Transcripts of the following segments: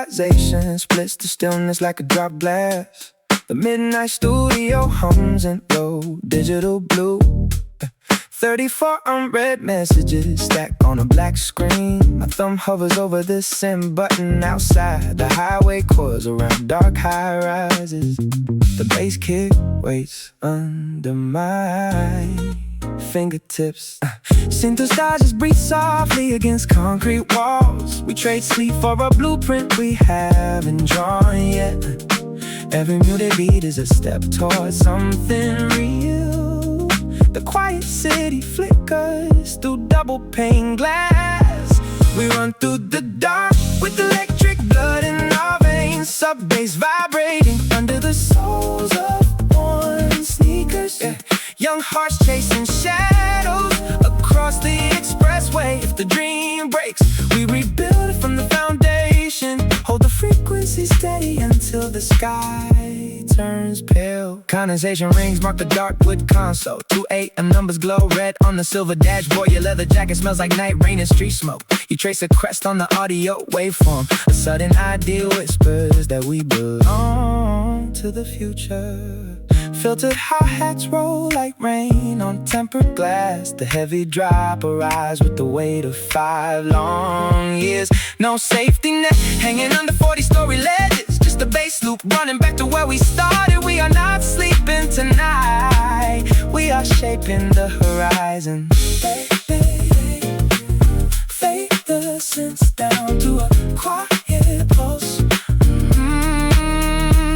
civilization splits the stillness like a drop glass. The midnight studio hums in low digital blue. 34 unread messages stacked on a black screen. My thumb hovers over the send button outside. The highway coils around dark high rises. The bass kick waits under my fingertips. Synth stars just breathe softly against concrete walls. We trade sleep for a blueprint we haven't drawn yet. Every muted beat is a step towards something real. The quiet city flickers through double pane glass. We run through the dark with electric blood in our veins. Sub-bass vibrating under the soles of worn sneakers. Young hearts chasing shadows across the expressway. If the dream breaks, we rebuild it from the foundation. Hold the frequency steady until the sky turns pale. Condensation rings mark the dark wood console. 2 a.m. numbers glow red on the silver dashboard. Your leather jacket smells like night rain and street smoke. You trace a crest on the audio waveform. A sudden idea whispers that we belong to the future. Filtered hi-hats roll like rain on tempered glass. The heavy drop arrives with the weight of 5 long years. No safety net hanging under 40-story ledges. Just a bass loop running back to where we started. We are not sleeping tonight. We are shaping the horizon. Fade the sense down to a quiet pulse.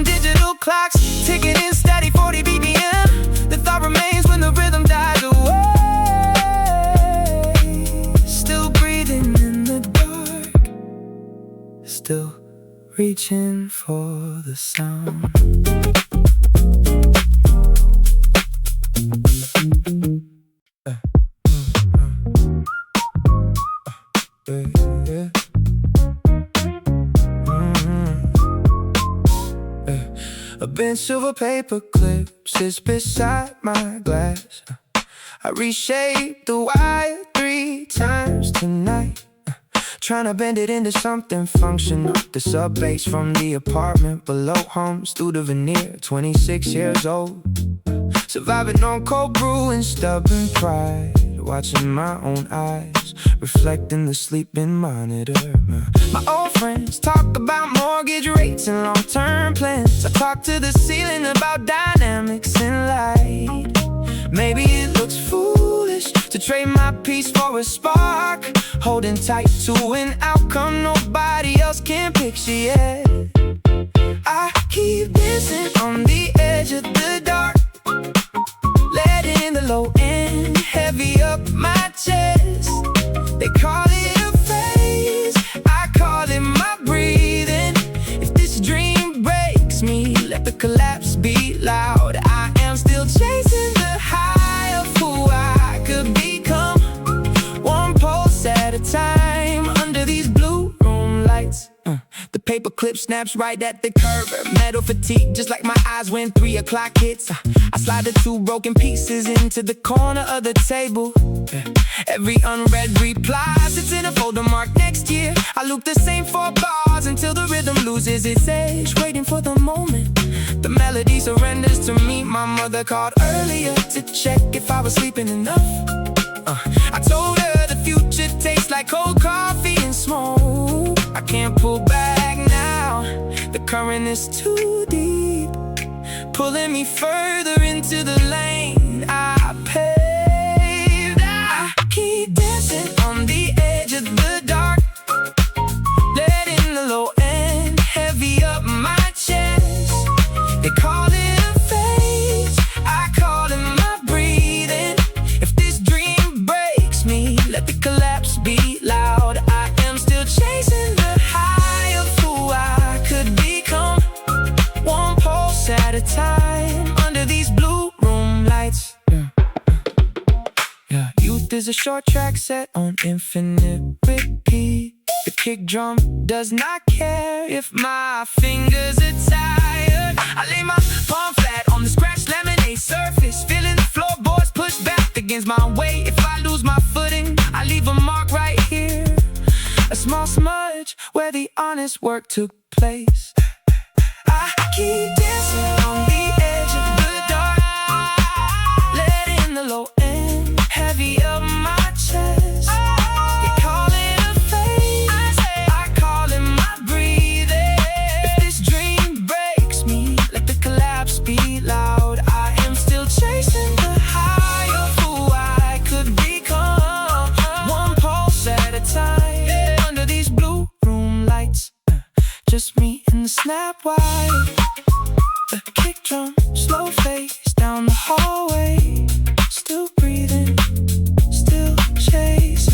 Digital clocks ticking in steady 40 BPM. The thought remains when the rhythm dies away. Still breathing in the dark. Still reaching for the sound. A bent silver paper clip sits beside my glass. I reshaped the wire 3 times tonight. Trying to bend it into something functional. The sub-bass from the apartment below hums through the veneer. 26 years old, surviving on cold brew and stubborn pride. Watching my own eyes reflecting the sleeping monitor. My old friends talk about mortgage rates and long-term plans. I talk to the ceiling about dynamics in light. Maybe it looks foolish to trade my peace for a spark, holding tight to an outcome nobody else can picture yet. I keep dancing on the edge of the dark, letting the low end heavy up my chest. They call it a phase, I call it my breathing. If this dream breaks me, let the collapse be loud. I am still chasing the high of who I could become, one pulse at a time under these blue room lights. The paperclip snaps right at the curve. Metal fatigue, just like my eyes when 3 o'clock hits. I slide the 2 broken pieces into the corner of the table. Every unread reply sits in a folder marked next year. I loop the same 4 bars until the rhythm loses its edge, waiting for the moment the melody surrenders to me. My mother called earlier to check if I was sleeping enough. I told her the future tastes like cold coffee and smoke. I can't pull back now, the current is too deep, pulling me further into the lane I paved. I keep dancing on the edge of the dark, letting the low end heavy up my chest. They call it a phase, I call it my breathing. If this dream breaks me, let the collapse be loud. I am still chasing the high of who I could become, one pulse at a time under these blue room lights. Yeah. Youth is a short track set on infinite repeat. The kick drum does not care if my fingers are tired. I lay my palm flat on the scratched lemonade surface, feeling the floorboards push back against my weight. If I lose my footing, I leave a mark right here, a small smudge where the honest this work took place. I keep dancing on the edge of the dark, letting the low end heavy up my chest. They call it a phase, I call it my breathing. If this dream breaks me, let the collapse be loud. I am still chasing the high of who I could become, one pulse at a time, under these blue room lights. Just me and the snap wide, the kick drum, slow face down the hallway. Still breathing, still chasing.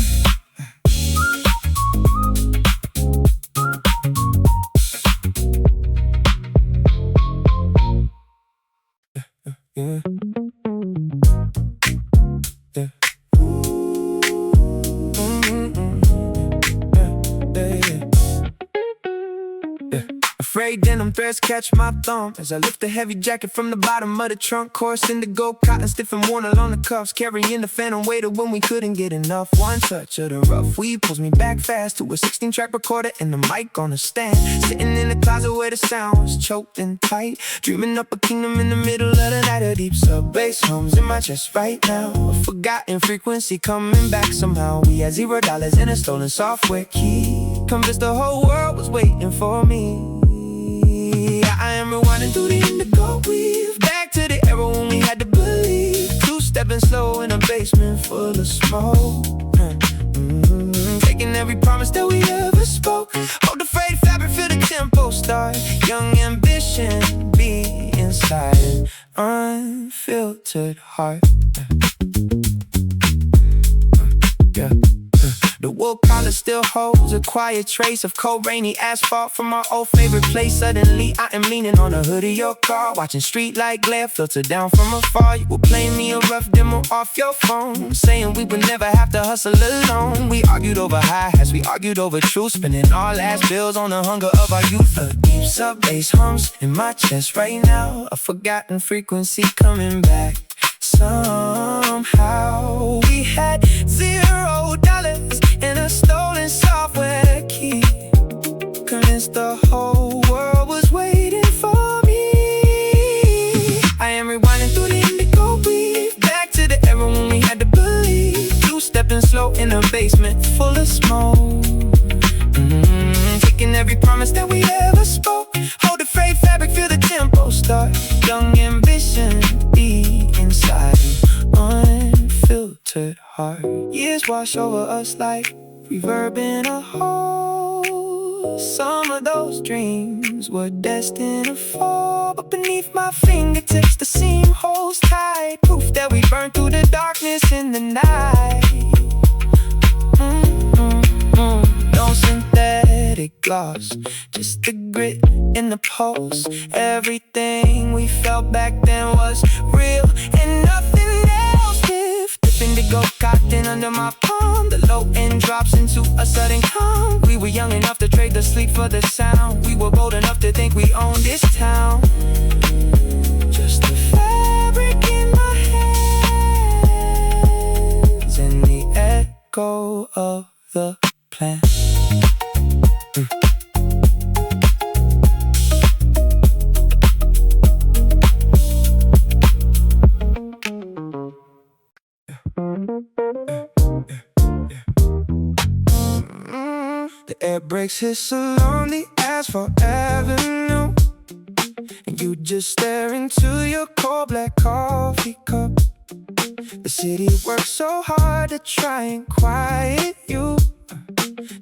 Yeah. Yeah. Frayed denim threads catch my thumb as I lift the heavy jacket from the bottom of the trunk. Coarse indigo, cotton stiff and worn along the cuffs, carrying the phantom weight of when we couldn't get enough. One touch of the rough weed pulls me back fast to a 16-track recorder and the mic on a stand. Sitting in the closet where the sound was choked and tight, dreaming up a kingdom in the middle of the night. A deep sub-bass hums in my chest right now, a forgotten frequency coming back somehow. We had $0 in a stolen software key, convinced the whole world was waiting for me. I am rewinding through the indigo weave, back to the era when we had to believe. Two-stepping slow in a basement full of smoke, taking every promise that we ever spoke. Hold the frayed fabric, feel the tempo start. Young ambition be inside an unfiltered heart. Yeah. The wool collar still holds a quiet trace of cold rainy asphalt from our old favorite place. Suddenly I am leaning on the hood of your car, watching street light glare filter down from afar. You were playing me a rough demo off your phone, saying we would never have to hustle alone. We argued over hi-hats, we argued over truth, spending our last bills on the hunger of our youth. A deep sub-bass hums in my chest right now, a forgotten frequency coming back. Somehow we had $0 in a stolen software key, convinced the whole world was waiting for me. I am rewinding through the indigo weave, back to the era when we had to believe. Two-stepping slow in a basement full of smoke, taking every promise that we ever spoke. Hold the frayed fabric, feel the tempo start. Young ambition be inside an unfiltered heart. Years wash over us like reverb in a hole. Some of those dreams were destined to fall, but beneath my fingertips the seam holds tight, proof that we burned through the darkness in the night. No synthetic gloss, just the grit in the pulse. Everything we felt back then was real and nothing else. If indigo cotton under my palm, the low end drops into a sudden calm. We were young enough to trade the sleep for the sound. We were bold enough to think we owned this town. Just the fabric in my hands and the echo of the plan. The air brakes hiss along the asphalt avenue, and you just stare into your cold black coffee cup. The city works so hard to try and quiet you,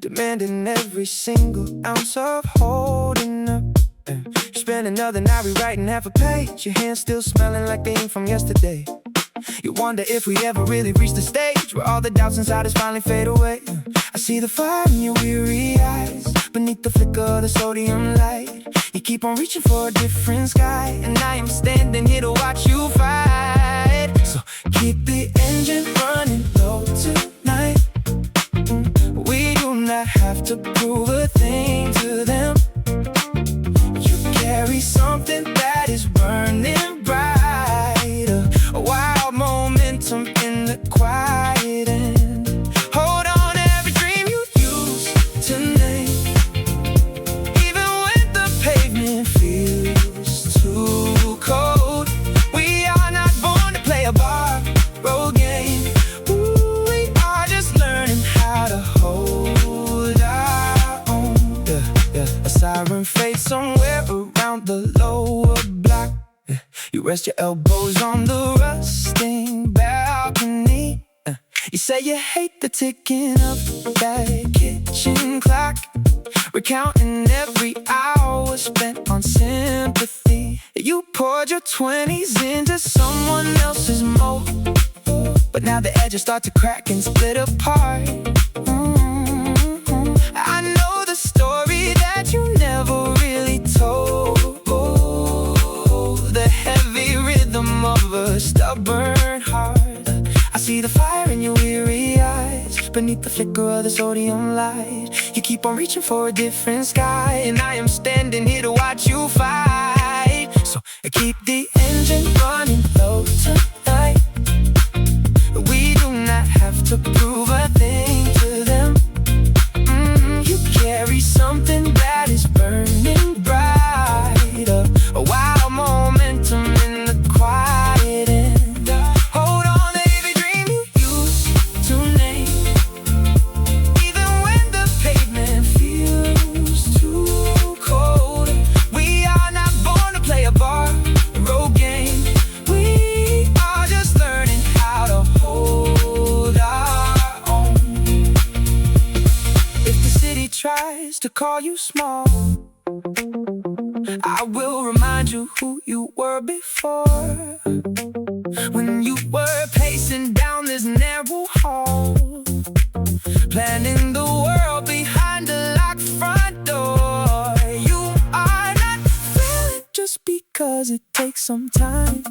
demanding every single ounce of holding up. You spend another night rewriting half a page, your hands still smelling like the ink from yesterday. You wonder if we ever really reach the stage where all the doubts inside us finally fade away. I see the fire in your weary eyes beneath the flicker of the sodium light. You keep on reaching for a different sky, and I am standing here to watch you fight. So keep the engine running low tonight. We do not have to prove a thing to them. You carry something that is burning bright, a wild momentum in the quiet end. Hold on to every dream you used to name. You rest your elbows on the rusting balcony. You say you hate the ticking of that kitchen clock, recounting every hour spent on sympathy. You poured your 20s into someone else's mold, but now the edges start to crack and split apart. I know the story that you never really told, the heavy rhythm of a stubborn heart. I see the fire in your weary eyes beneath the flicker of the sodium light. You keep on reaching for a different sky, and I am standing here to watch you fight. So keep the engine running low tonight. We do not have to prove a thing to them. You carry something that is burning bright, a wild momentum in the quiet end. Hold on to every dream you used to name, even when the pavement feels too cold. We are not born to play a borrowed game. We are just learning how to hold our own. If the city tries to call you small, I will remind you who you were before. When you were pacing down this narrow hall, planning the world behind a locked front door. You are not failing just because it takes some time.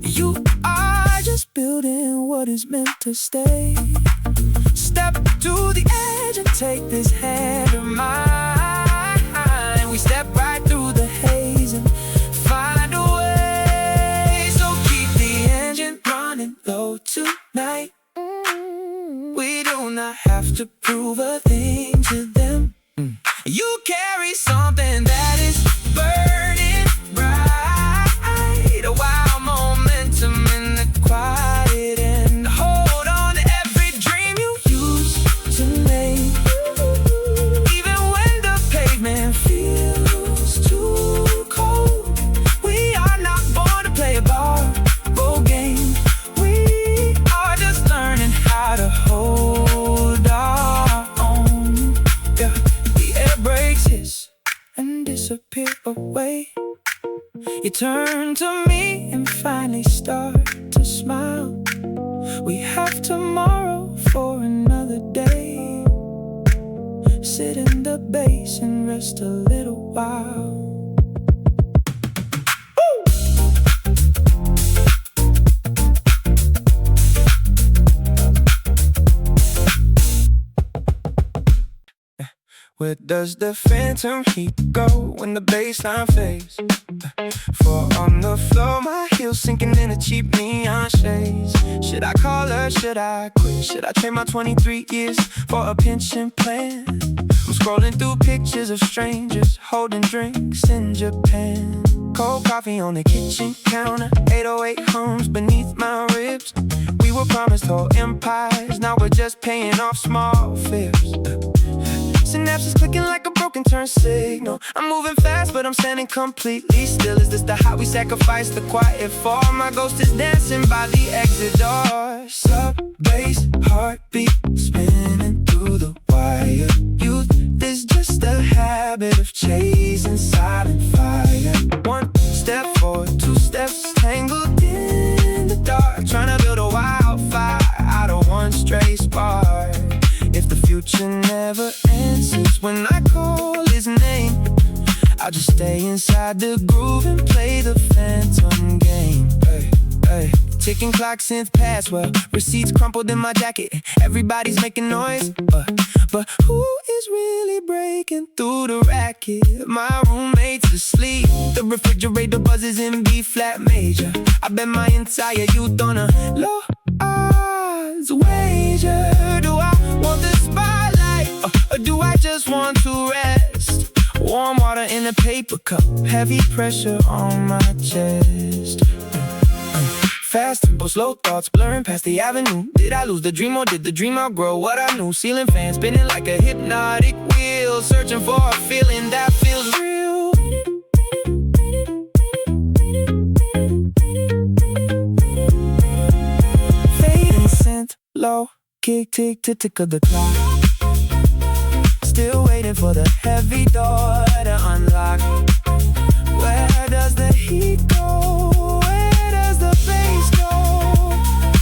You are just building what is meant to stay. Step to the edge and take this hand of mine. We step right through the haze and find a way. So keep the engine running low tonight. We do not have to prove a thing to them. You carry something that is burning bright, a wild momentum in the quiet end. Hold on to every dream you used to name, even when the pavement feels too cold. We are not born to play a borrowed game. We are just learning how to hold our own. Yeah, the air breaks hiss and disappear away. You turn to me and finally start to smile. We have tomorrow for another day. Sit in the bass and rest a little while. Where does the phantom heat go when the bassline fades? For on the floor, my heels sinking in a cheap neon shades. Should I call her? Should I quit? Should I trade my 23 years for a pension plan? I'm scrolling through pictures of strangers holding drinks in Japan. Cold coffee on the kitchen counter, 808 hums beneath my ribs. We were promised whole empires, now we're just paying off small fibs. Synapses clicking like a broken turn signal. I'm moving fast, but I'm standing completely still. Is this the how we sacrifice the quiet for? My ghost is dancing by the exit door. Sub bass, heartbeat, spinning through the wire. Youth is just a habit of chasing silent fire. One step forward, two steps tangled in the dark, trying to build a wildfire out of one stray spark. If the future never answers when I call his name, I'll just stay inside the groove and play the phantom game. Hey, hey. Ticking clock synth pass, well, receipts crumpled in my jacket. Everybody's making noise, but who is really breaking through the racket? My roommate's asleep, the refrigerator buzzes in B flat major. I bet my entire youth on a low odds wager. Do I want the spotlight, or do I just want to rest? Warm water in a paper cup, heavy pressure on my chest. Fast tempo, slow thoughts blurring past the avenue. Did I lose the dream or did the dream outgrow what I knew? Ceiling fan spinning like a hypnotic wheel, searching for a feeling that feels real. tick to tick of the clock. Still waiting for the heavy door to unlock. Where does the heat go? Where does the bass go?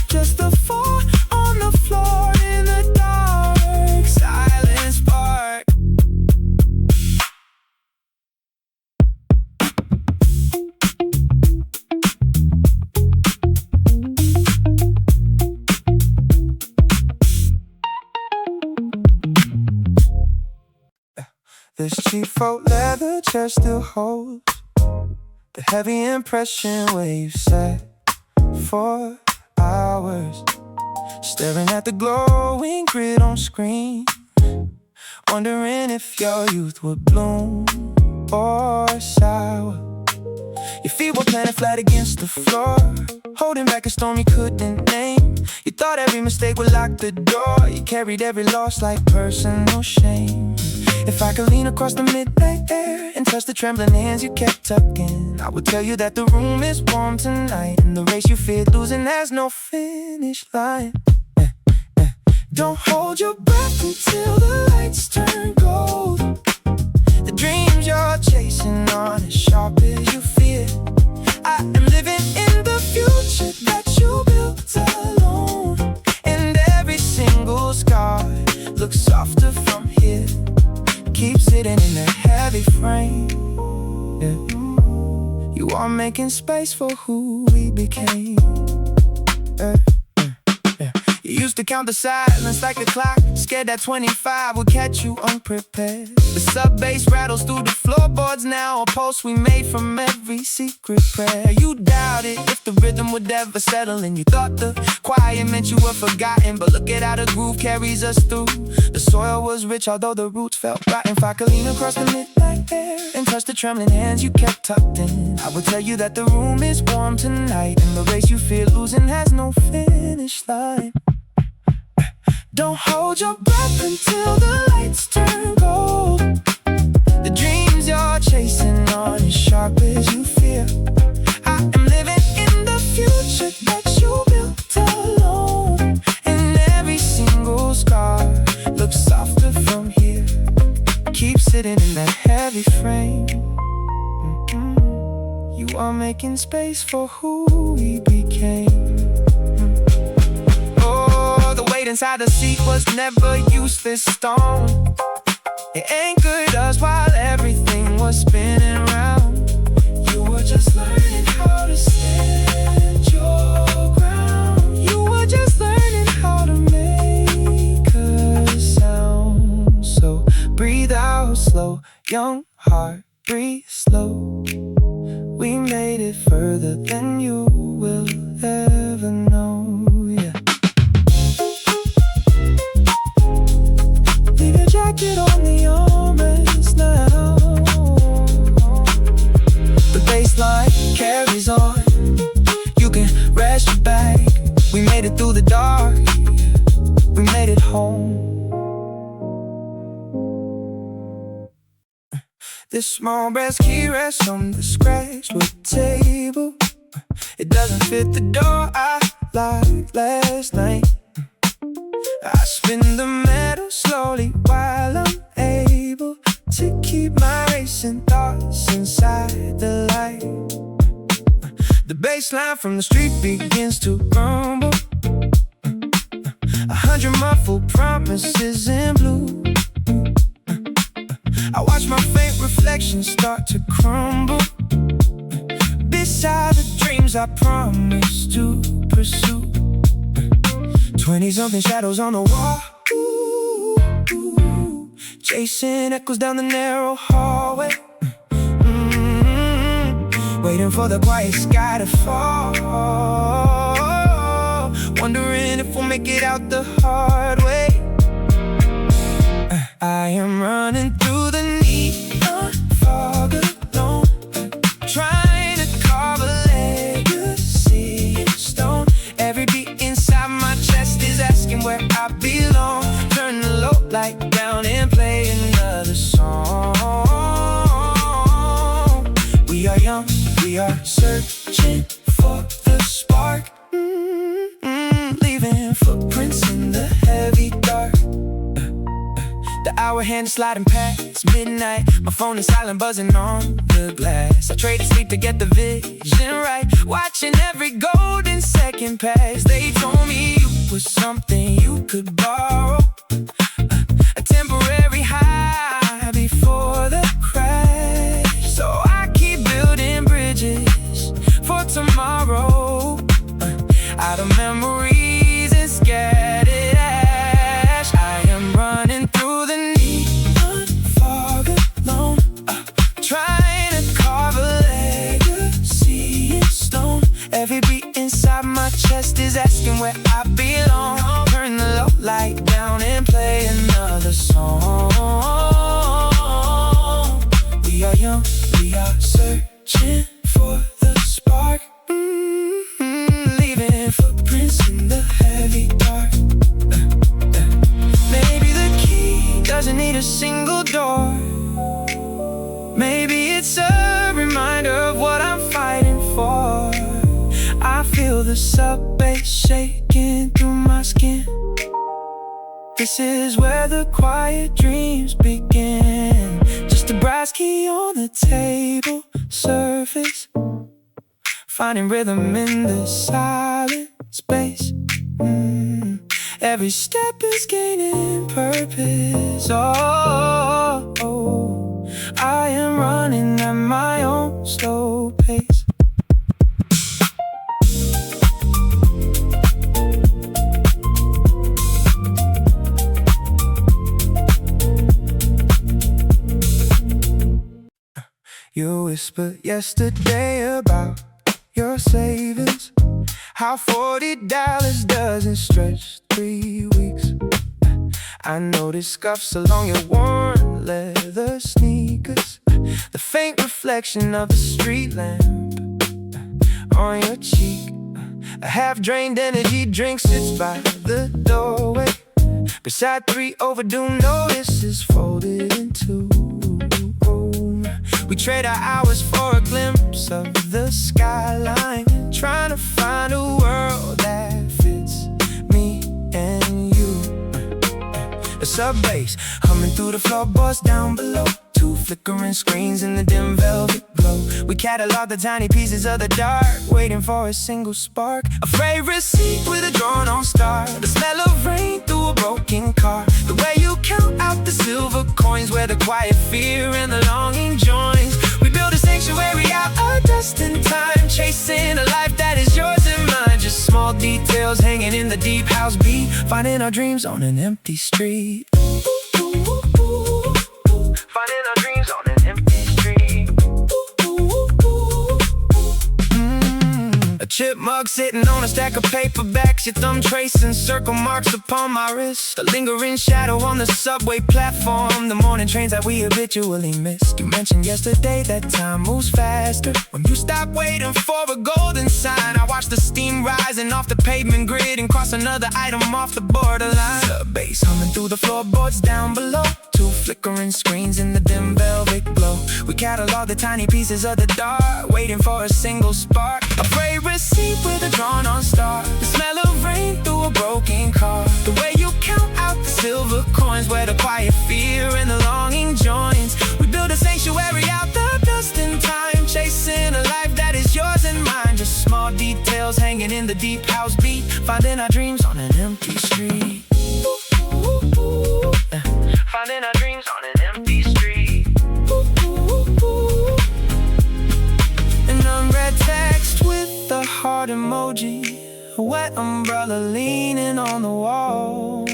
Just the four on the floor in the dark. Silent spark. This cheap faux leather chair still holds the heavy impression where you sat for hours, staring at the glowing grid on screen, wondering if your youth would bloom or sour. Your feet were planted flat against the floor, holding back a storm you couldn't name. You thought every mistake would lock the door. You carried every loss like personal shame. If I could lean across the midnight air and touch the trembling hands you kept tucking, I would tell you that the room is warm tonight, and the race you feared losing has no finish line. Don't hold your breath until the lights turn gold. The dreams you're chasing aren't as sharp as you fear. I am living in the future that you built alone, and every single scar looks softer from here. Keep sitting in that heavy frame. Yeah. You are making space for who we became. You used to count the silence like a clock, scared that 25 would catch you unprepared. The sub-bass rattles through the floorboards now, a pulse we made from every secret prayer. You doubted if the rhythm would ever settle, and you thought the quiet meant you were forgotten. But look at how the groove carries us through. The soil was rich although the roots felt rotten. If I could lean across the midnight air and touch the trembling hands you kept tucked in, I would tell you that the room is warm tonight, and the race you fear losing has no finish line. Don't hold your breath until the lights turn gold. The dreams you're chasing aren't as sharp as you fear. I am living in the future that you built alone, and every single scar looks softer from here. Keep sitting in that heavy frame. You are making space for who we became. The weight inside the seat was never useless stone. It anchored us while everything was spinning round. You were just learning how to stand your ground. You were just learning how to make a sound. So breathe out slow, young heart, breathe slow. We made it further than you will ever know. Jacket on the armrest now. The baseline carries on. You can rest your back. We made it through the dark. We made it home. This small brass key rests on the scratched wood table. It doesn't fit the door I locked last night. I spin the metal slowly while I'm able to keep my racing thoughts inside the light. The bass line from the street begins to rumble. 100 muffled promises in blue. I watch my faint reflection start to crumble beside the dreams I promised to pursue. 20-something shadows on the wall, chasing echoes down the narrow hallway. Waiting for the quiet sky to fall, wondering if we'll make it out the hard way. I am running through the neon fog alone, trying to carve a legacy in stone. Every beat inside my chest is asking where I belong. Turn the low light down and play another song. We are young, we are searching for the spark, leaving footprints in the heavy hour hand sliding past midnight. My phone is silent, buzzing on the glass. I traded sleep to get the vision right, watching every golden second pass. They told me you was something you could borrow, a temporary high before the crash. So I keep building bridges for tomorrow, out of memories and scattered ash. I am running through the neon fog alone, trying to carve a legacy in stone. Every beat inside my chest is asking where I belong. Turn the low light down and play another song. We are young, we are searching for the spark, leaving footprints in the heavy dark. Maybe the key doesn't need a single door. Maybe it's a reminder of what I'm fighting for. I feel the sub-bass shaking through my skin. This is where the quiet dreams begin. Just a brass key on the table surface, finding rhythm in the silent space. Every step is gaining purpose. Oh, I am running at my own slow pace. You whispered yesterday about your savings, how $40 doesn't stretch 3 weeks. I noticed scuffs along your worn leather sneakers, the faint reflection of the street lamp on your cheek. A half-drained energy drink sits by the doorway, beside 3 overdue notices folded in 2. We trade our hours for a glimpse of the skyline, trying to find a world that fits me and you. The sub-bass humming through the floorboards down below, 2 flickering screens in the dim velvet glow. We catalog the tiny pieces of the dark, waiting for a single spark. A freight receipt with a drawn-on star, the smell of rain through a broken car. The way you count out the silver coins, where the quiet fear and the longing joins. We build a sanctuary out of dust and time, chasing a life that is yours and mine. Just small details hanging in the deep house beat, finding our dreams on an empty street. Finding our dreams on an empty street. A chipmug sitting on a stack of paperbacks, your thumb tracing circle marks upon my wrist. A lingering shadow on the subway platform, the morning trains that we habitually miss. You mentioned yesterday that time moves faster when you stop waiting for a golden sign. I watch the steam rising off the pavement grid and cross another item off the borderline. The bass humming through the floorboards down below, 2 flickering screens in the dim velvet glow. We catalog the tiny pieces of the dark, waiting for a single spark. A freight receipt with a drawn-on star, the smell of rain through a broken car. The way you count out the silver coins, where the quiet fear and the longing joins. We build a sanctuary out the dust and time, chasing a life that is yours and mine. Just small details hanging in the deep house beat, finding our dreams on an empty street. Finding our dreams on an empty street. An unread text with the heart emoji, a wet umbrella leaning on the wall.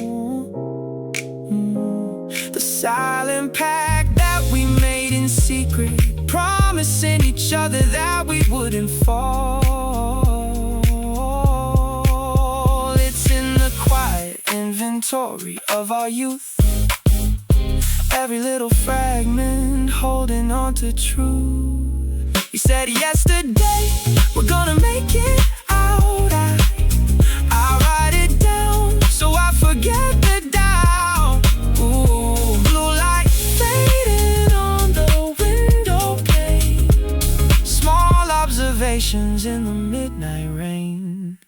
The silent pact that we made in secret, promising each other that we wouldn't fall. It's in the quiet inventory of our youth, every little fragment holding on to truth. You said yesterday, we're gonna make it out. I'll write it down so I forget the doubt. Ooh, blue light fading on the window pane, small observations in the midnight rain.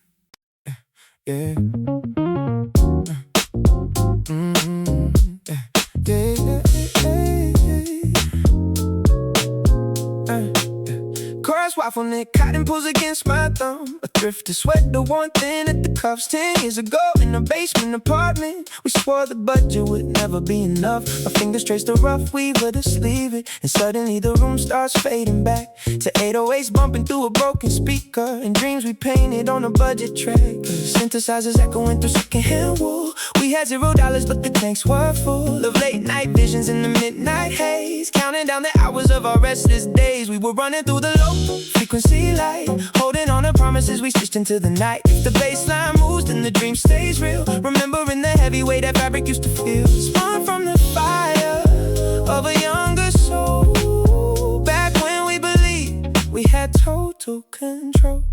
Yeah. Yeah. waffle-knit cotton pulls against my thumb. A thrifted sweater, one thin at the cuffs. 10 years ago in a basement apartment, we swore the budget would never be enough. Our fingers trace the rough weave of the sleeve it, and suddenly the room starts fading back to 808s bumping through a broken speaker, and dreams we painted on a budget track. Synthesizers echoing through secondhand wool. We had $0, but the tanks were full of late night visions in the midnight haze, counting down the hours of our restless days. We were running through the low frequency light, holding on to promises we stitched into the night. If the baseline moves, then the dream stays real, remembering the heavy weight that fabric used to feel. Spun from the fire of a younger soul, back when we believed we had total control.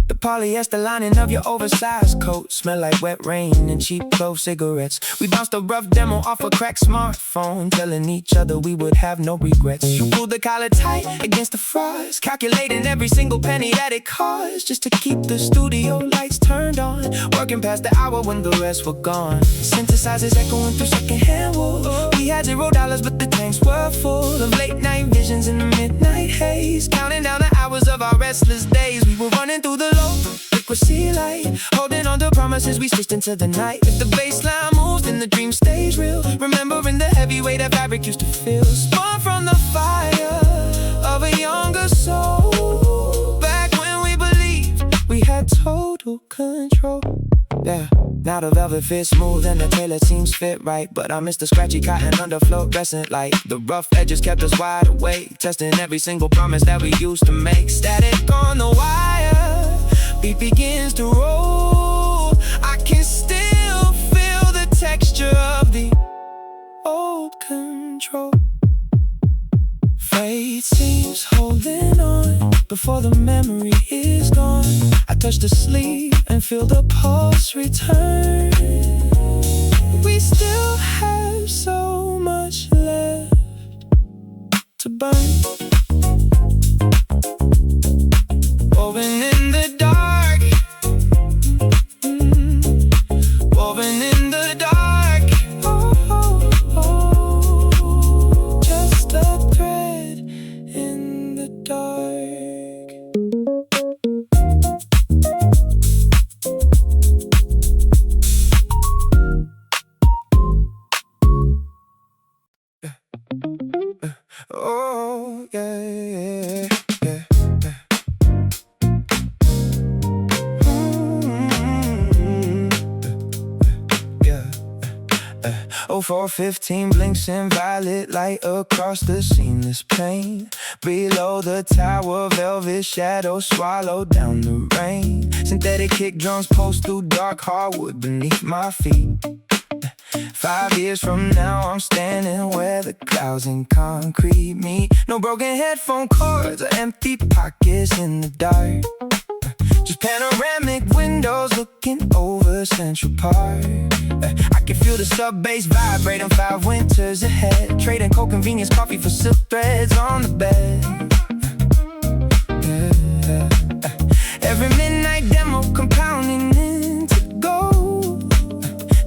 The polyester lining of your oversized coat smell like wet rain and cheap clove cigarettes. We bounced a rough demo off a cracked smartphone, telling each other we would have no regrets. You pulled the collar tight against the frost, calculating every single penny that it cost, just to keep the studio lights turned on, working past the hour when the rest were gone. Synthesizers echoing through secondhand wool. We had $0, but the tanks were full of late night visions in the midnight haze, counting down the hours of our restless days. We were running through the low frequency light, holding on to promises we stitched into the night. If the baseline moves, then the dream stays real, remembering the heavy weight that fabric used to feel. Spun from the fire of a younger soul, back when we believed we had total control. Yeah, now the velvet fits smooth and the tailor seems fit right, but I miss the scratchy cotton under fluorescent light. The rough edges kept us wide awake, testing every single promise that we used to make. Static on the wire, beat begins to roll. I can still feel the texture of the old control. Fate seems holding on before the memory is gone. I touch the sleeve and feel the pulse return. We still have so much left to burn. Woven in the dark, woven in the dark, oh, oh, oh. Just a thread in the dark. Oh, yeah, yeah, yeah, yeah. Oh, 4:15 blinks in violet light across the seamless plain. Below the tower, velvet shadows swallow down the rain. Synthetic kick drums pulse through dark hardwood beneath my feet. 5 years from now, I'm standing where the clouds and concrete meet. No broken headphone cords or empty pockets in the dark. Just panoramic windows looking over Central Park. I can feel the sub-bass vibrating 5 winters ahead, trading cold convenience coffee for silk threads on the bed. Every midnight demo compounding into gold.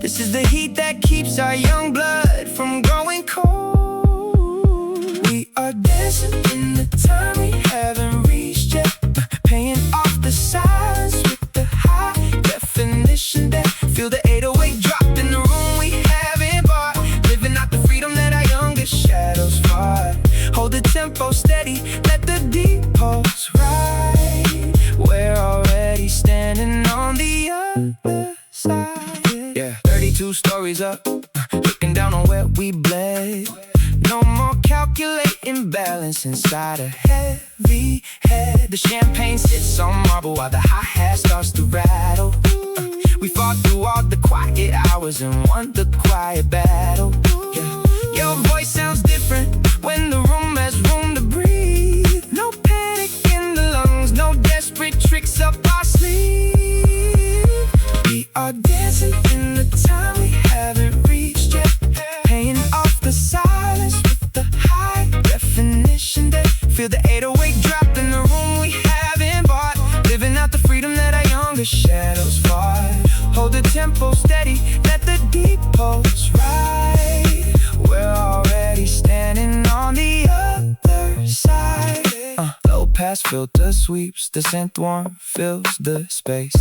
This is the heat that keeps our young blood from growing cold. We are dancing in the time we haven't reached yet, paying off the silence with the high definition that feel the 808 drop in the room we haven't bought, living out the freedom that our younger shadows fought. Hold the tempo steady, let the deep pulse ride. We're already standing on the other side. Yeah, 32 stories up, looking down on where we bled. No more calculating balance inside a heavy head. The champagne sits on marble while the hi-hat starts to rattle. We fought through all the quiet hours and won the quiet battle. Yeah. Your voice sounds different when the room has room to breathe. No panic in the lungs, no desperate tricks up our sleeve. We are dancing in the time we haven't reached yet, paying off the silence with the high definition that feel the 808 drop in the room we haven't bought, living out the freedom that our younger shadows fought. Hold the tempo steady, let the deep pulse ride. We're already standing on the other side. Low pass glass filter sweeps, the scent warm fills the space.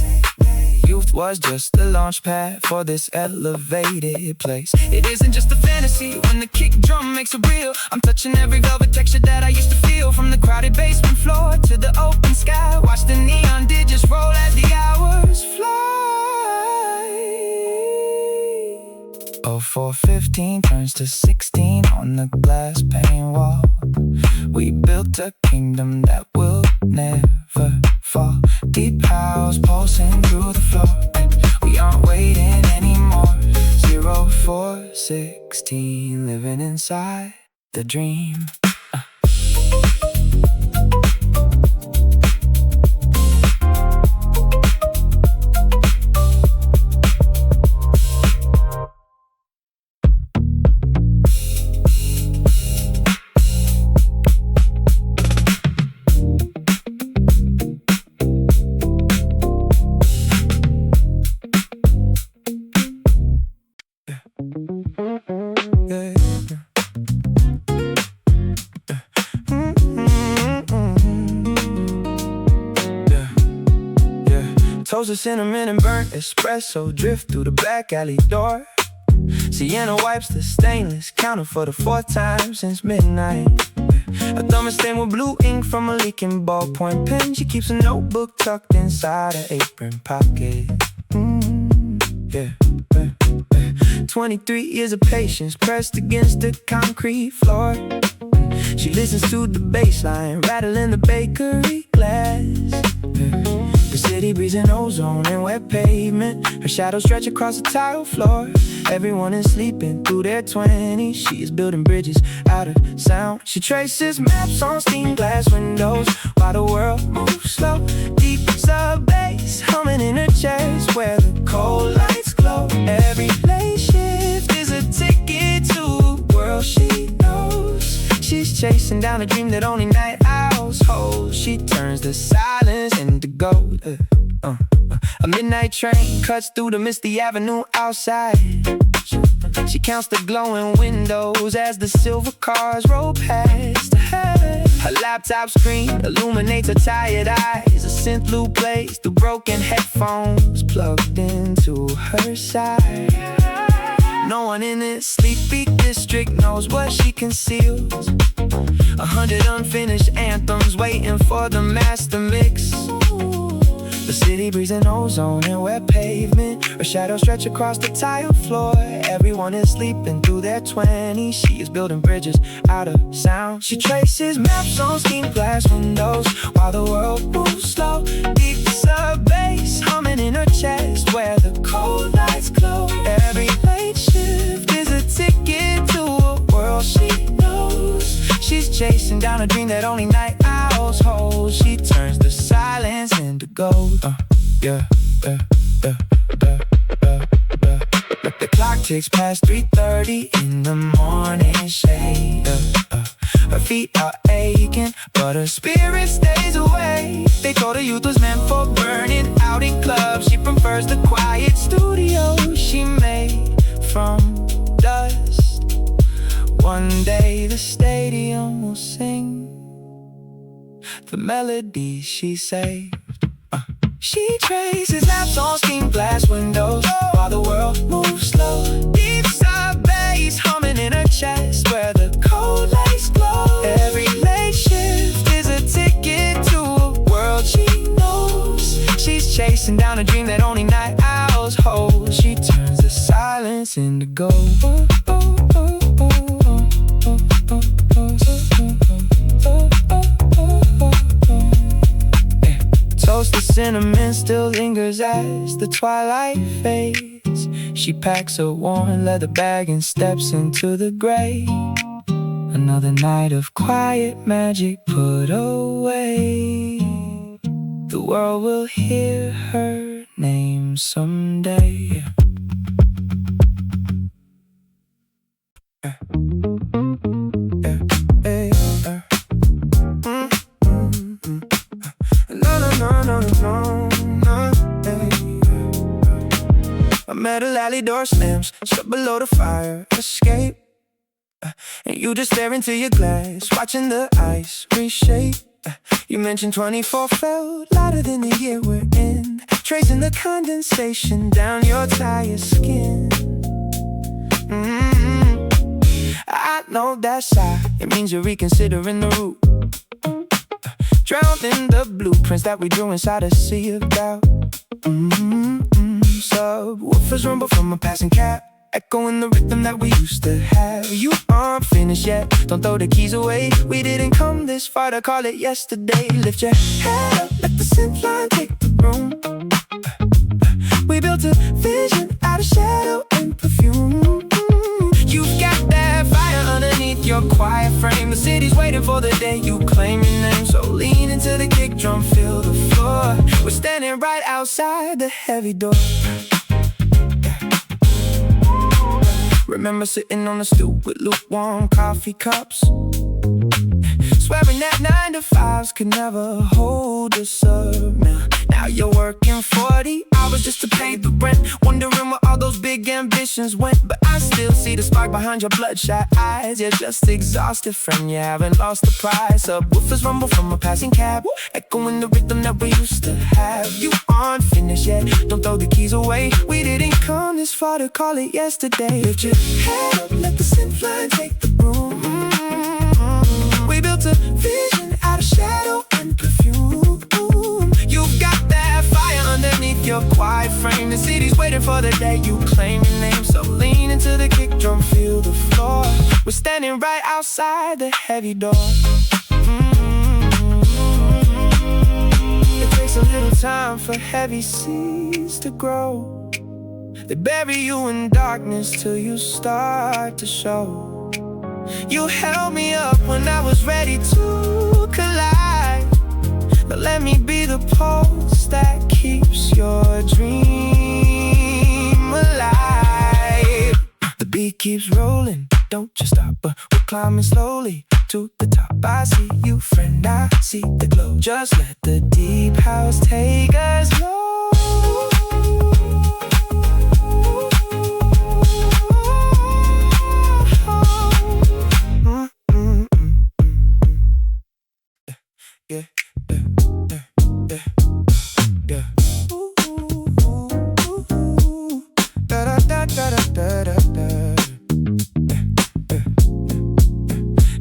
Youth was just the launch pad for this elevated place. It isn't just a fantasy when the kick drum makes it real. I'm touching every velvet texture that I used to feel. From the crowded basement floor to the open sky. Watch the neon digits roll as the hours fly. Oh, 4:15 turns to 16 on the glass pane wall. We built a kingdom that will never fall. Deep house pulsing through the floor. We aren't waiting anymore. 0416 living inside the dream. Toast of cinnamon and burnt espresso drift through the back alley door. Sienna wipes the stainless counter for the 4th time since midnight. A thumb is stained with blue ink from a leaking ballpoint pen. She keeps a notebook tucked inside her apron pocket. 23 years of patience pressed against the concrete floor. She listens to the bass line rattling the bakery glass. The city breathing ozone and wet pavement. Her shadows stretch across the tile floor. Everyone is sleeping through their 20s. She is building bridges out of sound. She traces maps on stained glass windows while the world moves slow. Deep sub bass humming in her chest where the cold lights glow. Every late shift is a ticket to a world she knows. She's chasing down a dream that only night owls hold. She turns the silence into gold. A midnight train cuts through the misty avenue outside. She counts the glowing windows as the silver cars roll past her. Her laptop screen illuminates her tired eyes. A synth loop plays through broken headphones plugged into her side. No one in this sleepy district knows what she conceals. 100 unfinished anthems waiting for the master mix. The city breathing ozone and wet pavement. Her shadows stretch across the tile floor. Everyone is sleeping through their 20s. She is building bridges out of sound. She traces maps on stained glass windows while the world moves slow. Deep sub bass humming in her chest where the cold lights glow. Every late shift is a ticket to a world she knows. She's chasing down a dream that only night owls hold. She turns the silence into gold. The clock ticks past 3:30 in the morning shade. Her feet are aching, but her spirit stays away. They told her youth was meant for burning out in clubs. She prefers the quiet studio she made from dust. One day the stadium will sing the melody she saved. She traces maps on stained glass windows while the world moves slow. Deep sub bass humming in her chest where the cold lights glow. Every late shift is a ticket to a world she knows. She's chasing down a dream that only night owls hold. She turns the silence into gold. Toast of cinnamon still lingers as the twilight fades. She packs a worn leather bag and steps into the gray. Another night of quiet magic put away. The world will hear her name someday. A metal alley door slams, stuck below the fire escape. And you just stare into your glass, watching the ice reshape. You mentioned 24 felt lighter than the year we're in, tracing the condensation down your tired skin. I know that sigh, it means you're reconsidering the route. Drowned in the blueprints that we drew inside a sea of doubt. Subwoofers rumble from a passing cab, echoing the rhythm that we used to have. You aren't finished yet, don't throw the keys away. We didn't come this far to call it yesterday. Lift your head up, let the synth line take the room. We built a vision out of shadow and perfume. You've got that fire underneath your quiet frame. The city's waiting for the day you claim your name. So lean into the kick drum, feel the floor. We're standing right outside the heavy door. Remember sitting on the stoop with lukewarm coffee cups, swearing that 9 to 5s could never hold us up. Now you're working 40 hours just to pay the rent, wondering where all those big ambitions went. But I still see the spark behind your bloodshot eyes. You're just exhausted, friend, you haven't lost the prize. Subwoofers rumble from a passing cab, echoing the rhythm that we used to have. You aren't finished yet, don't throw the keys away. We didn't come this far to call it yesterday. Lift your head up, let the synth line take the room. We built a vision out of shadow and perfume. You've got that fire underneath your quiet frame. The city's waiting for the day you claim your name. So lean into the kick drum, feel the floor. We're standing right outside the heavy door. It takes a little time for heavy seeds to grow. They bury you in darkness till you start to show. You held me up when I was ready to collide. But let me be the post that keeps your dream alive. The beat keeps rolling, don't you stop, but we're climbing slowly to the top. I see you, friend, I see the glow. Just let the deep house take us low. Yeah, yeah, yeah, yeah, yeah. Da da da da da da da.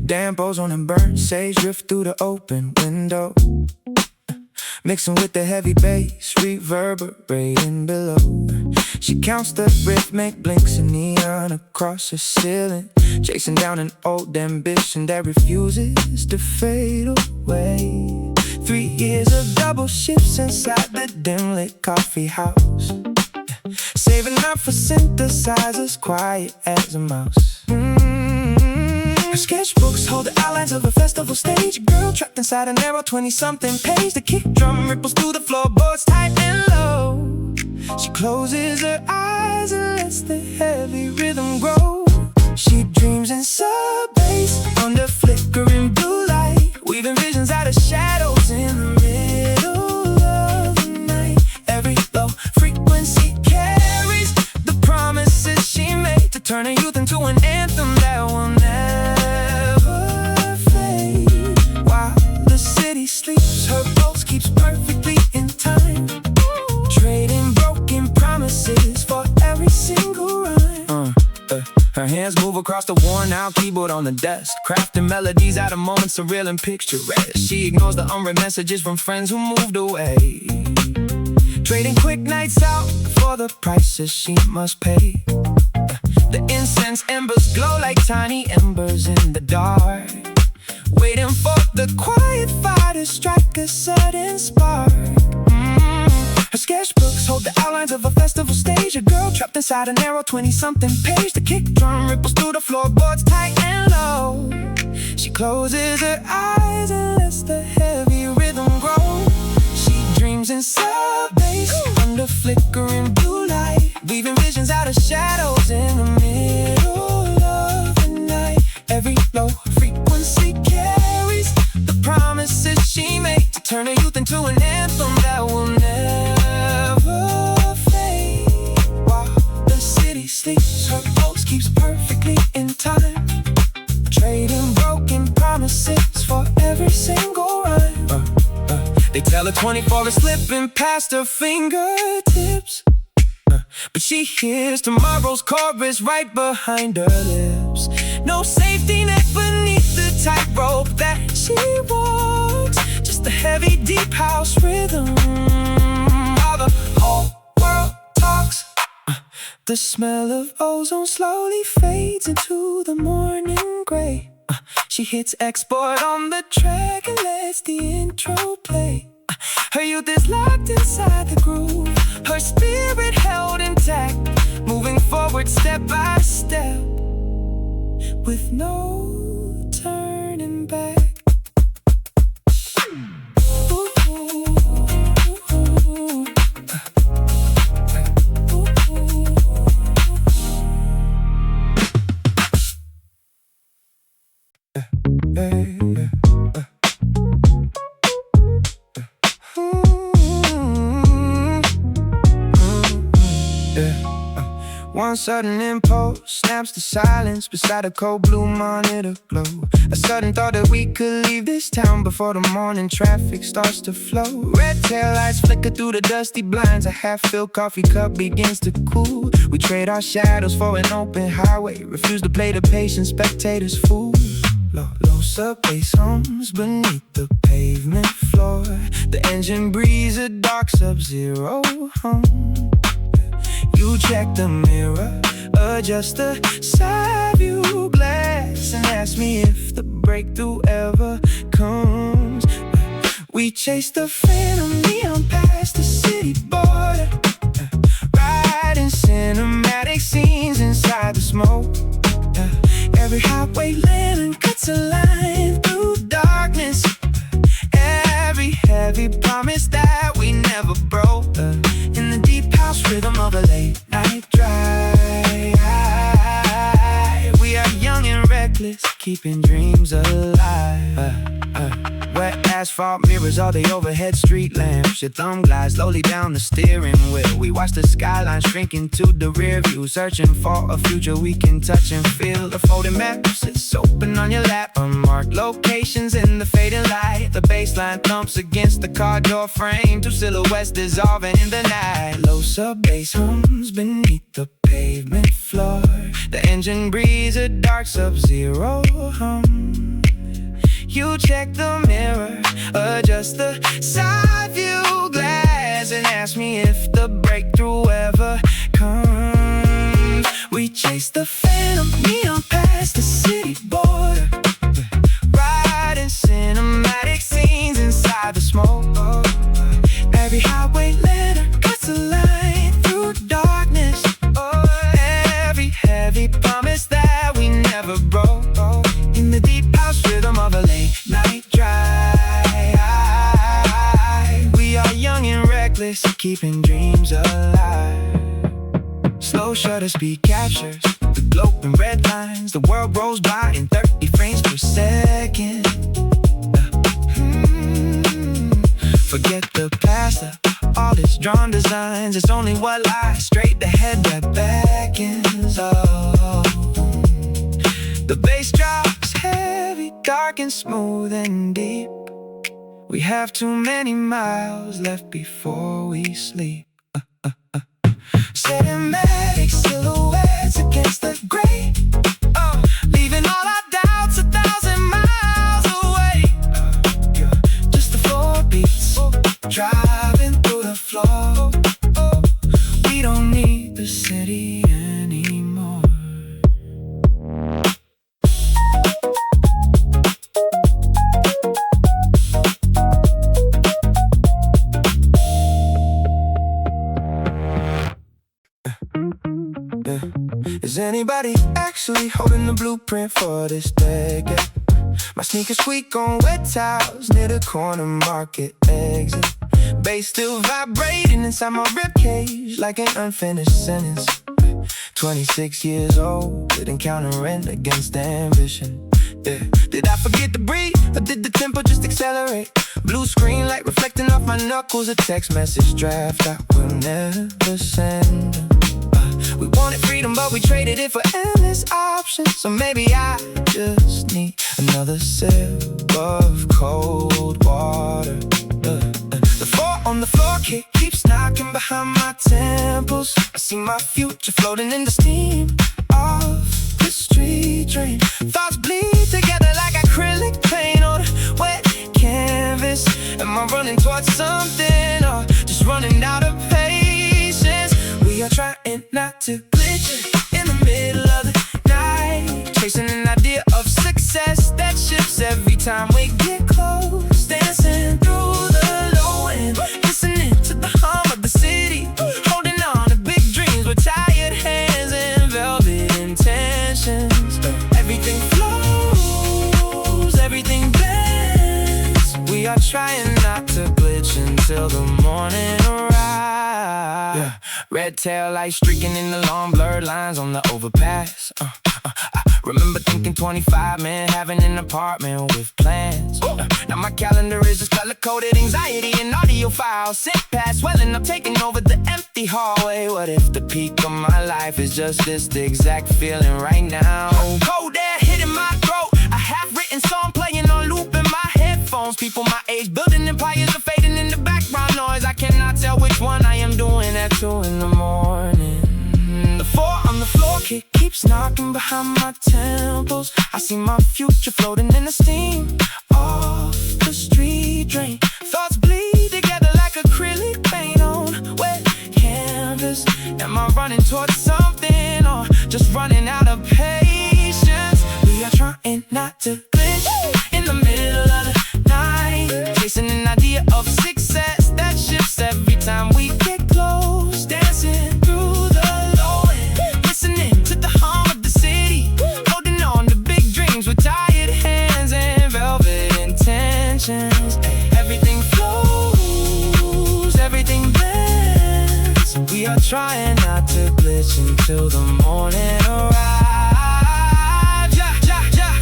Damp ozone and burnt sage drift through the open window, mixing with the heavy bass, reverberating below. She counts the rhythmic blinks of neon across the ceiling, chasing down an old ambition that refuses to fade away. 3 years of double shifts inside the dim-lit coffee house, saving up for synthesizers, quiet as a mouse. Her sketchbooks hold the outlines of a festival stage. A girl trapped inside a narrow 20-something page. The kick drum ripples through the floorboards tight and low. She closes her eyes and lets the heavy rhythm grow. She dreams in sub-bass under flickering blue light, weaving visions out of shadows in the middle of the night. Every low frequency carries the promises she made to turn her youth into an anthem that will never fade. While the city sleeps, her pulse keeps perfectly in time, trading broken promises for every single rhyme. Her hands move across the worn-out keyboard on the desk, crafting melodies out of moments surreal and picturesque. She ignores the unread messages from friends who moved away, trading quick nights out for the prices she must pay. The incense embers glow like tiny embers in the dark, waiting for the quiet fire to strike a sudden spark. Her sketchbooks hold the outlines of a festival stage. A girl trapped inside a narrow 20-something page. The kick drum ripples through the floorboards tight and low. She closes her eyes and lets the heavy rhythm grow. She dreams in sub-bass under flickering blue light, weaving visions out of shadows in the middle of the night. Every low frequency carries the promises she made to turn her youth into an anthem that will never fade. While the city sleeps, her pulse keeps perfectly in time, trading broken promises for every single rhyme. Well, a 24 is slipping past her fingertips, but she hears tomorrow's chorus right behind her lips. No safety net beneath the tightrope that she walks, just a heavy deep house rhythm while the whole world talks. The smell of ozone slowly fades into the morning gray. She hits export on the track and lets the intro play. Her youth is locked inside the groove, her spirit held intact, moving forward step by step with no turning back. One sudden impulse snaps the silence beside a cold blue monitor glow. A sudden thought that we could leave this town before the morning traffic starts to flow. Red taillights flicker through the dusty blinds. A half-filled coffee cup begins to cool. We trade our shadows for an open highway, refuse to play the patient spectators fool. Low sub-bass hums beneath the pavement floor. The engine breathes a dark sub-zero hum. You check the mirror, adjust the side view glass, and ask me if the breakthrough ever comes. We chase the phantom neon past the city border, riding cinematic scenes inside the smoke. Every highway lantern cuts a line through darkness. Every heavy promise that we never broke. In the deep house rhythm of a late night drive, we are young and reckless, keeping dreams alive. Wet asphalt mirrors are the overhead street lamps. Your thumb glides slowly down the steering wheel. We watch the skyline shrink into the rear view, searching for a future we can touch and feel. The folding map sits open on your lap, unmarked locations in the fading light. The baseline thumps against the car door frame, two silhouettes dissolving in the night. Low sub-bass hums beneath the pavement floor. The engine breathes a dark sub-zero hum. You check the mirror, adjust the side view glass, and ask me if the breakthrough ever comes. We chase the phantom neon past the city border, riding cinematic scenes inside the smoke. Every highway lantern cuts a line through darkness. Every heavy promise that we never broke. In the deep house rhythm of a late night drive, we are young and reckless, keeping dreams alive. Slow shutter speed captures the globe in red lines. The world rolls by in 30 frames per second. Forget the past, all its drawn designs. It's only what lies straight ahead that beckons. The bass drops heavy, dark and smooth and deep. We have too many miles left before we sleep. Cinematic silhouettes against the gray, leaving all our doubts 1,000 miles away. Just the four beats, driving through the floor. We don't need the city anymore. Is anybody actually holding the blueprint for this decade? My sneakers squeak on wet towels near the corner market exit. Bass still vibrating inside my ribcage like an unfinished sentence. 26 years old, didn't count a rent against ambition. Yeah. Did I forget to breathe, or did the tempo just accelerate? Blue screen light reflecting off my knuckles, a text message draft I will never send. We wanted freedom, but we traded it for endless options. So maybe I just need another sip of cold water. The on the floor, keeps knocking behind my temples. I see my future floating in the steam of the street drain. Thoughts bleed together like acrylic paint on wet canvas. Am I running towards something or just running out of patience? We are trying not to glitch in the middle of the night, chasing an idea of success that shifts every time we get close. Dancing through the low end, listening to the hum of the city, holding on to big dreams with tired hands and velvet intentions. Everything flows, everything bends. We are trying not to glitch until the morning arrives. Yeah. Red tail lights streaking in the long blurred lines on the overpass. Remember thinking 25, man, having an apartment with plans. Now my calendar is just color-coded anxiety and audio files. Sit past, swelling up, taking over the empty hallway. What if the peak of my life is just this, the exact feeling right now? Cold air hitting my throat, a half-written song playing on loop in my headphones. People my age building empires are fading in the background noise. I cannot tell which one I am doing at 2 in the morning. The 4 on the floor keeps knocking behind my temples. I see my future floating in the steam off the street drain. Thoughts bleed together like acrylic paint on wet canvas. Am I running towards something or just running out of patience? We are trying not to glitch in the middle of the night, chasing an idea of success that shifts every time we get close. Dancing through the low end, listening to the hum of the city, holding on to big dreams with tired hands and velvet intentions. Everything flows, everything bends. We are trying not to glitch until the morning arrives.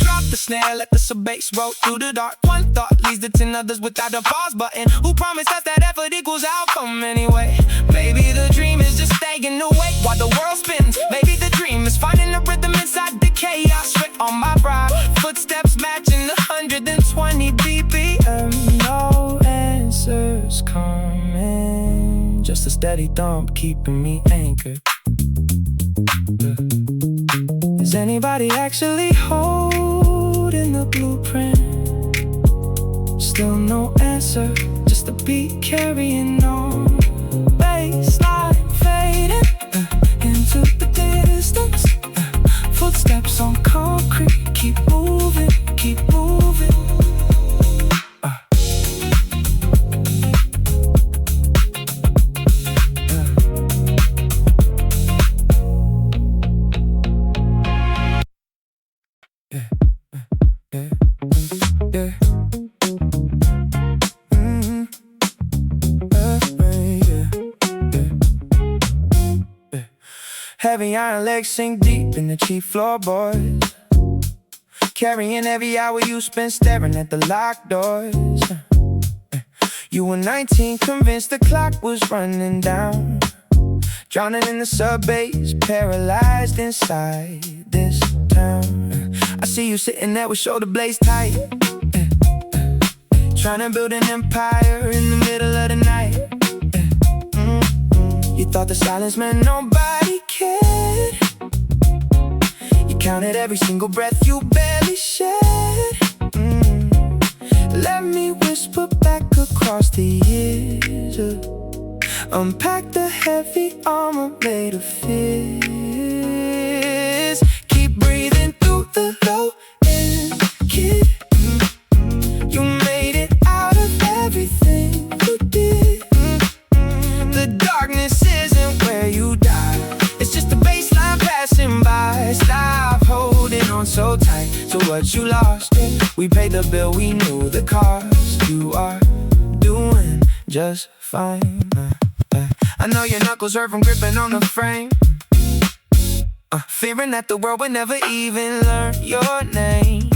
Drop the snare, let the sub-bass roll through the dark. One thought leads to 10 others without a pause button. Who promised us that effort equals outcome anyway? Maybe the dream is just staying awake while the world spins. Maybe the dream is finding a rhythm inside the chaos. Straight on my brow, footsteps matching 120 BPM. No answers coming, just a steady thump keeping me anchored. Is anybody actually holding the blueprint? Still no answer, just a beat carrying on. Bassline fading into the distance. Footsteps on concrete, keep moving, keep moving. Heavy iron legs sink deep in the cheap floorboards, carrying every hour you spent staring at the locked doors. You were 19, convinced the clock was running down, drowning in the sub-bass, paralyzed inside this town. I see you sitting there with shoulder blades tight, trying to build an empire in the middle of the night. You thought the silence meant nobody cared. You counted every single breath you barely shed. Let me whisper back across the years, unpack the heavy armor made of fears. Keep breathing through the low end, kid. You made it out of everything you did. The darkness isn't where you die, it's just a baseline passing by. Stop holding on so tight to what you lost. We paid the bill, we knew the cost. You are doing just fine. I know your knuckles hurt from gripping on the frame, fearing that the world would never even learn your name.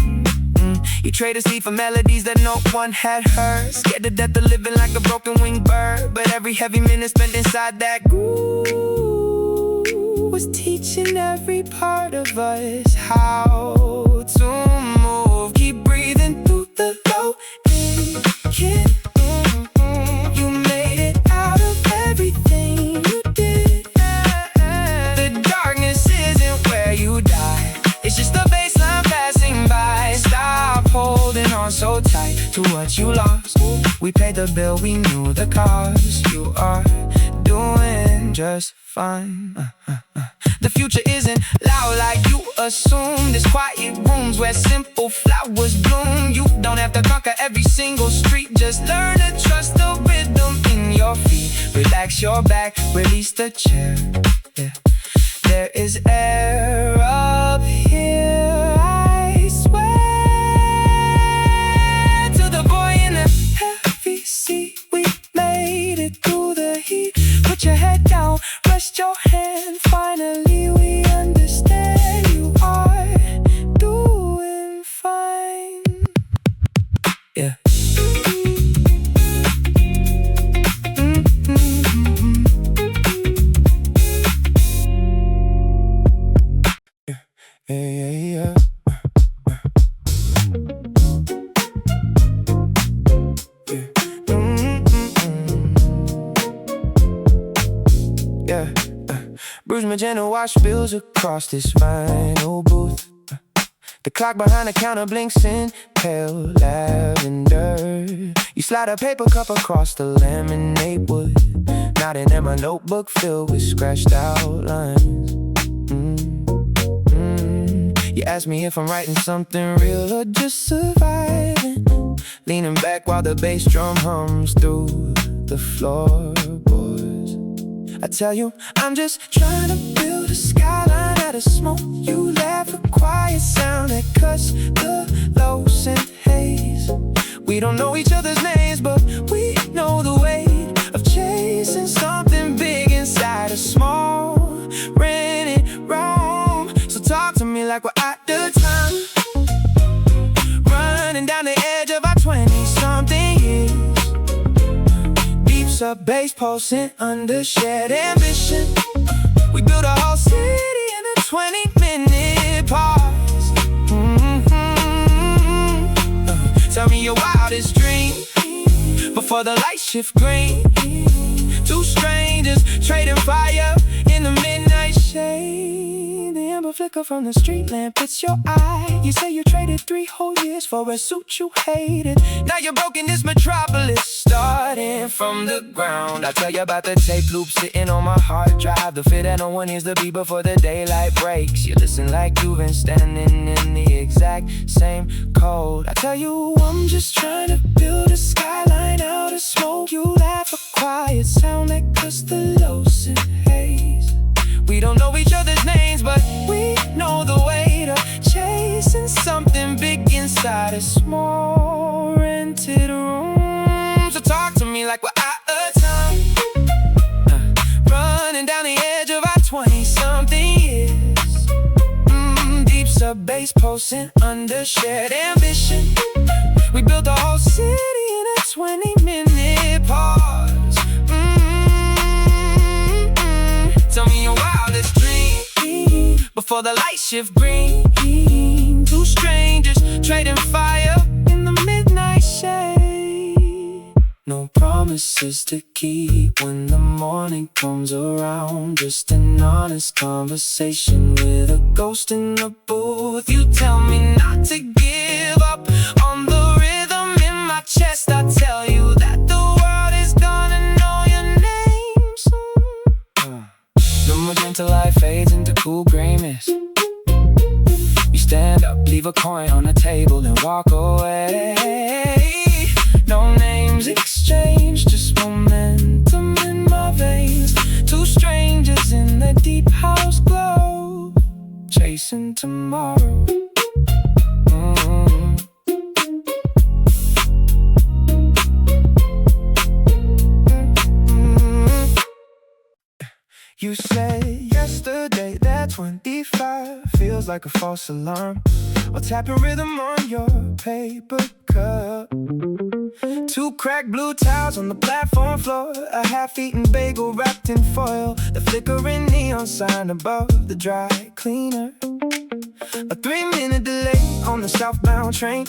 You traded sleep for melodies that no one had heard, scared to death of living like a broken winged bird. But every heavy minute spent inside that groove was teaching every part of us how to move. Keep breathing through the low end, kid. You made you lost. We paid the bill, we knew the cost. You are doing just fine. The future isn't loud like you assume. There's quiet rooms where simple flowers bloom. You don't have to conquer every single street. Just learn to trust the rhythm in your feet. Relax your back, release the chair. Yeah. There is air up here, I swear. To the boy in the heavy seat, we made it through the heat. Put your head down, rest your hand. Finally we understand you are doing fine. Yeah. Yeah. Yeah. Bruce Magenta wash spills across this vinyl booth. The clock behind the counter blinks in pale lavender. You slide a paper cup across the laminate wood. Nodding in my notebook filled with scratched out lines. You ask me if I'm writing something real or just surviving. Leaning back while the bass drum hums through the floorboards. I tell you, I'm just trying to build a skyline out of smoke. You laugh a quiet sound that cuts the low scent haze. We don't know each other's names, but we know the weight of chasing something big inside a small rented room. So talk to me like we're at the time, running down the edge of our 20-something years. Deep sub-bass pulsing under shared ambition. We built a whole city in a 20-minute pause. Tell me your wildest dream before the lights shift green. Two strangers trading fire in the midnight shade. The amber flicker from the street lamp hits your eye. You say you traded 3 whole years for a suit you hated. Now you're broken this metropolis, starting from the ground. I tell you about the tape loop sitting on my hard drive. The fit that no one hears the beat before the daylight breaks. You listen like you've been standing in the exact same cold. I tell you, I'm just trying to build a skyline out of smoke. You laugh a quiet sound that cuts the low scent haze. We don't know each other's names, but we know the weight of chasing something big inside a small rented room. So talk to me like we're at a time, running down the edge of our 20-something years. Deep sub-bass pulsing under shared ambition. We built a whole city in a 20-minute pause. Tell me your wildest dream before the lights shift green. Two strangers trading fire in the midnight shade. No promises to keep when the morning comes around. Just an honest conversation with a ghost in the booth. You tell me not to give up on the rhythm in my chest. I tell you that the world is gonna know your name soon. The magenta light fades into cool grayness. You stand up, leave a coin on the table and walk away. No names exchanged, just momentum in my veins. Two strangers in the deep house glow, chasing tomorrow. You said yesterday that 25 feels like a false alarm. Or tapping rhythm on your paper cup. 2 cracked blue towels on the platform floor. A half-eaten bagel wrapped in foil. The flickering neon sign above the dry cleaner. A 3-minute delay on the southbound train.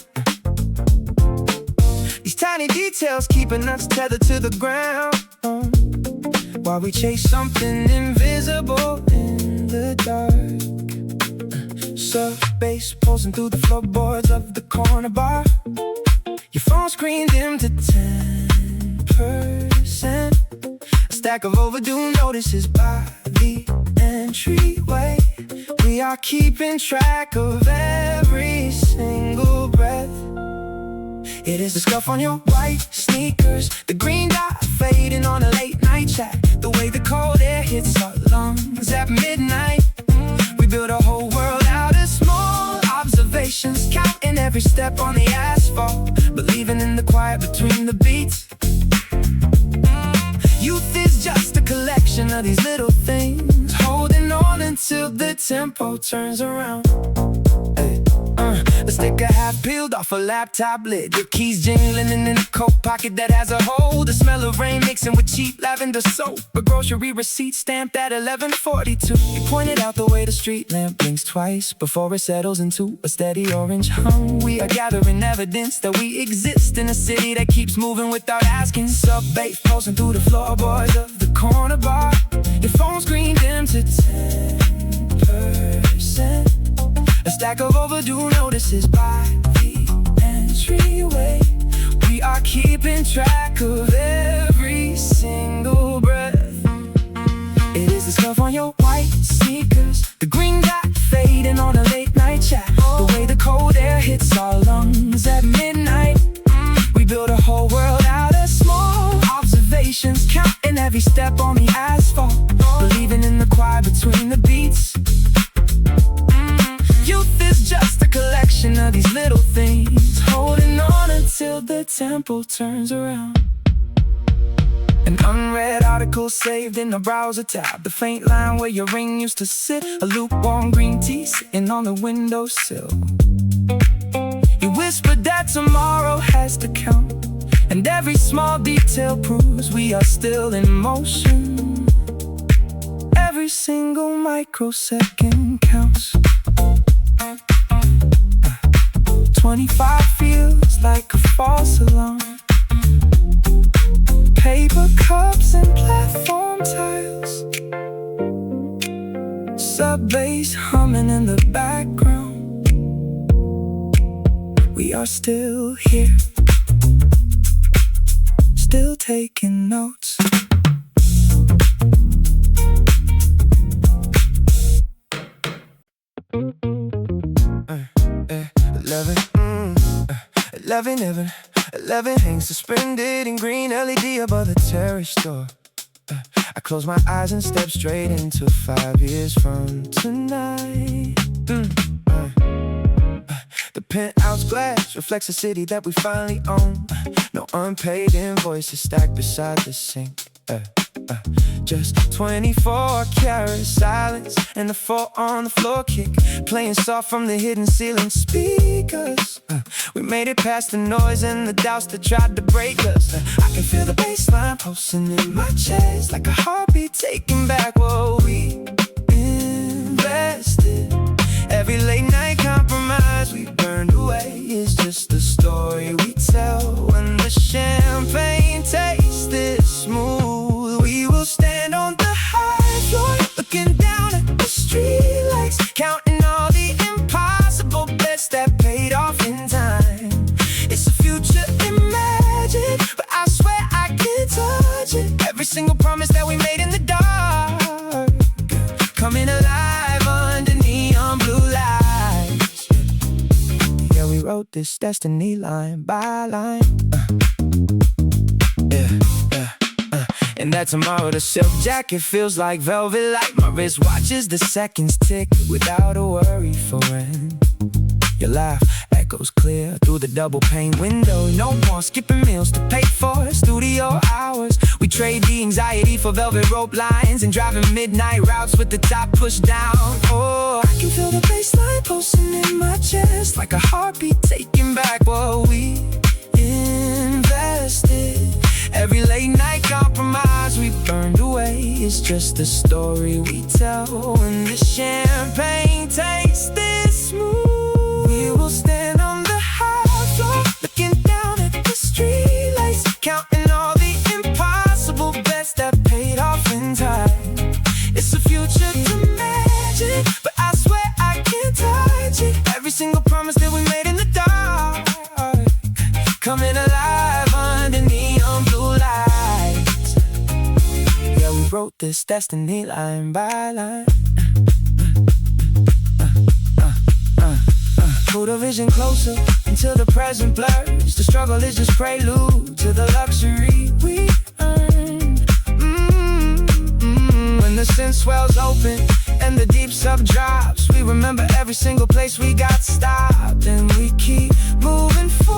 These tiny details keeping us tethered to the ground, while we chase something invisible in the dark. Sub-bass pulsing through the floorboards of the corner bar. Your phone screen dimmed to 10%. A stack of overdue notices by the entryway. We are keeping track of every single breath. It is the scuff on your white sneakers, the green dot fading on a late night chat, the way the cold air hits our lungs at midnight. We build a whole world out of small observations, counting every step on the asphalt, believing in the quiet between the beats. Youth is just a collection of these little things, holding on until the tempo turns around. A sticker half peeled off a laptop lid, your keys jingling in a coat pocket that has a hole. The smell of rain mixing with cheap lavender soap, a grocery receipt stamped at 11:42. You pointed out the way the street lamp blinks twice before it settles into a steady orange hum. We are gathering evidence that we exist in a city that keeps moving without asking. Sub-bass pulsing through the floorboards of the corner bar. Your phone screen dim to 10%. A stack of overdue notices by the entryway. We are keeping track of every single breath. It is the scuff on your white sneakers, the green dot fading on a late night chat, the way the cold air hits our lungs at midnight. We build a whole world out of small observations, counting every step on the asphalt, believing in the quiet between the beats. Youth is just a collection of these little things, holding on until the tempo turns around. An unread article saved in a browser tab, the faint line where your ring used to sit, a lukewarm green tea sitting on the windowsill. You whispered that tomorrow has to count, and every small detail proves we are still in motion. Every single microsecond counts. 25 feels like a false alarm. Paper cups and platform tiles, sub-bass humming in the background. We are still here, still taking notes. Eleven hangs suspended in green LED above the terrace door. I close my eyes and step straight into 5 years from tonight. The penthouse glass reflects the city that we finally own. No unpaid invoices stacked beside the sink. Just 24-karat silence and the 4 on the floor kick, playing soft from the hidden ceiling speakers. We made it past the noise and the doubts that tried to break us. I can feel the bass line pulsing in my chest, like a heartbeat taking back what we invested. Every late night compromise we burned away is just the story we tell. When the champagne tastes this smooth, we will stand on the high floor, looking down at the streetlights, counting all the impossible bets that paid off in time. It's a future imagined, but I swear I can't touch it. Every single promise that we made in the dark, coming alive under neon blue lights. Yeah, we wrote this destiny line by line. And that tomorrow the silk jacket feels like velvet light. My wrist watches the seconds tick without a worry for rent. Your laugh echoes clear through the double pane window. No more skipping meals to pay for studio hours. We trade the anxiety for velvet rope lines and driving midnight routes with the top pushed down. Oh, I can feel the bassline pulsing in my chest, like a heartbeat taking back what we invested. Every late night compromise we burned away is just the story we tell. When the champagne tastes this smooth, we will stand on the high floor, looking down at the streetlights, counting all the impossible bets that paid off in time. It's a future to imagine, but I swear I can't touch it. Every single promise that we made in the dark, coming wrote this destiny line by line. Pull the vision closer until the present blurs. The struggle is just prelude to the luxury we earn. When the synth swells open and the deep sub drops, we remember every single place we got stopped, and we keep moving forward.